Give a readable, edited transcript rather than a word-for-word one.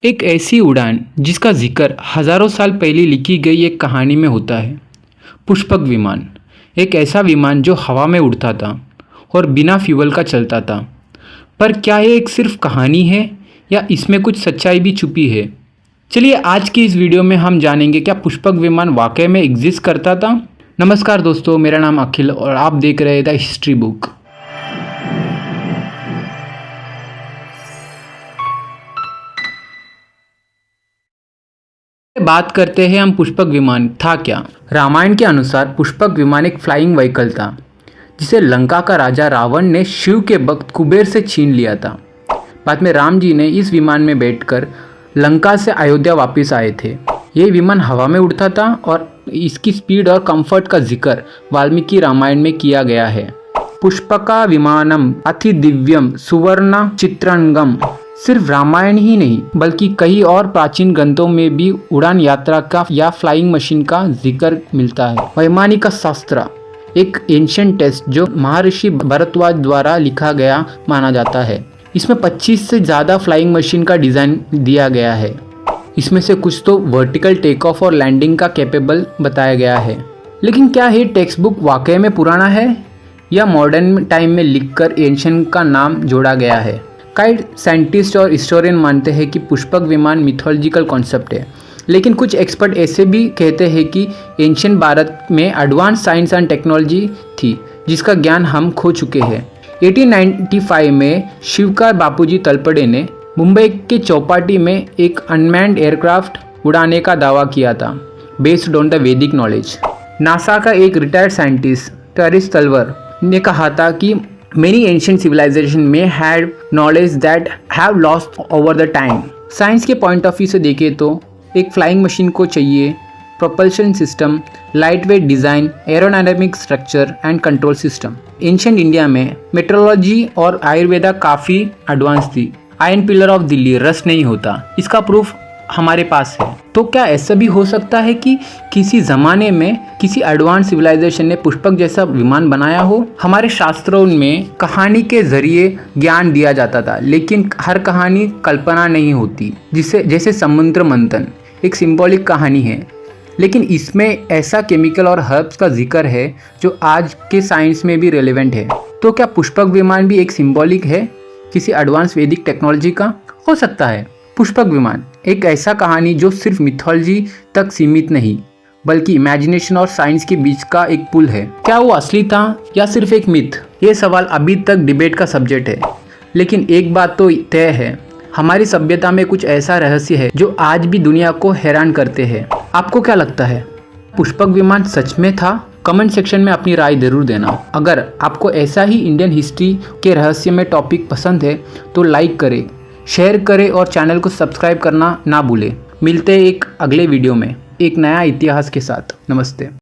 एक ऐसी उड़ान जिसका जिक्र हजारों साल पहले लिखी गई एक कहानी में होता है। पुष्पक विमान एक ऐसा विमान जो हवा में उड़ता था और बिना फ्यूल का चलता था। पर क्या ये एक सिर्फ कहानी है या इसमें कुछ सच्चाई भी छुपी है? चलिए आज की इस वीडियो में हम जानेंगे क्या पुष्पक विमान वाकई में एग्जिस्ट करता था। नमस्कार दोस्तों, मेरा नाम अखिल और आप देख रहे हैं द हिस्ट्री बुक। बात करते हैं हम पुष्पक विमान था क्या। रामायण के अनुसार पुष्पक विमान एक फ्लाइंग व्हीकल था जिसे लंका का राजा रावण ने शिव के भक्त कुबेर से छीन लिया था। बाद में राम जी ने इस विमान में बैठकर लंका से अयोध्या वापस आए थे। ये विमान हवा में उड़ता था और इसकी स्पीड और कंफर्ट का जिक्र वाल्मीकि रामायण में किया गया है। पुष्पका विमानम अति दिव्यम सुवर्ण चित्रांगम सिर्फ रामायण ही नहीं बल्कि कई और प्राचीन ग्रंथों में भी उड़ान यात्रा का या फ्लाइंग मशीन का जिक्र मिलता है। वैमानिक शास्त्र एक एंशिएंट टेक्स्ट जो महर्षि भरद्वाज द्वारा लिखा गया माना जाता है। इसमें 25 से ज़्यादा फ्लाइंग मशीन का डिज़ाइन दिया गया है। इसमें से कुछ तो वर्टिकल टेक ऑफ और लैंडिंग का कैपेबल बताया गया है। लेकिन क्या ये टेक्स्ट बुक वाकई में पुराना है या मॉडर्न टाइम में लिखकर एंशिएंट का नाम जोड़ा गया है? कई साइंटिस्ट और हिस्टोरियन मानते हैं कि पुष्पक विमान मिथोलॉजिकल कॉन्सेप्ट है, लेकिन कुछ एक्सपर्ट ऐसे भी कहते हैं कि एंशिएंट भारत में एडवांस साइंस एंड टेक्नोलॉजी थी जिसका ज्ञान हम खो चुके हैं। 1895 में शिवकार बापूजी तलपड़े ने मुंबई के चौपाटी में एक अनमैन्ड एयरक्राफ्ट उड़ाने का दावा किया था बेस्ड ऑन द वैदिक नॉलेज। नासा का एक रिटायर्ड साइंटिस्ट टरिस तलवर ने कहा था कि many ancient civilization may have knowledge that have lost over the time। Science के पॉइंट ऑफ व्यू से देखें तो एक फ्लाइंग मशीन को चाहिए propulsion system, light weight design, aerodynamic structure and control system. Ancient India में मेट्रोलॉजी और आयुर्वेदा काफ़ी एडवांस थी। Iron pillar of Delhi rust नहीं होता, इसका प्रूफ हमारे पास है। तो क्या ऐसा भी हो सकता है कि किसी ज़माने में किसी एडवांस सिविलाइजेशन ने पुष्पक जैसा विमान बनाया हो? हमारे शास्त्रों में कहानी के जरिए ज्ञान दिया जाता था, लेकिन हर कहानी कल्पना नहीं होती। जैसे समुद्र मंथन एक सिंबॉलिक कहानी है, लेकिन इसमें ऐसा केमिकल और हर्ब्स का जिक्र है जो आज के साइंस में भी रेलेवेंट है। तो क्या पुष्पक विमान भी एक सिंबॉलिक है किसी एडवांस वैदिक टेक्नोलॉजी का? हो सकता है। पुष्पक विमान एक ऐसा कहानी जो सिर्फ मिथोलॉजी तक सीमित नहीं बल्कि इमेजिनेशन और साइंस के बीच का एक पुल है। क्या वो असली था या सिर्फ एक मिथ? ये सवाल अभी तक डिबेट का सब्जेक्ट है, लेकिन एक बात तो तय है, हमारी सभ्यता में कुछ ऐसा रहस्य है जो आज भी दुनिया को हैरान करते हैं। आपको क्या लगता है, पुष्पक विमान सच में था? कमेंट सेक्शन में अपनी राय जरूर देना। अगर आपको ऐसा ही इंडियन हिस्ट्री के रहस्य में टॉपिक पसंद है तो लाइक करें, शेयर करें और चैनल को सब्सक्राइब करना ना भूलें। मिलते हैं एक अगले वीडियो में एक नया इतिहास के साथ। नमस्ते।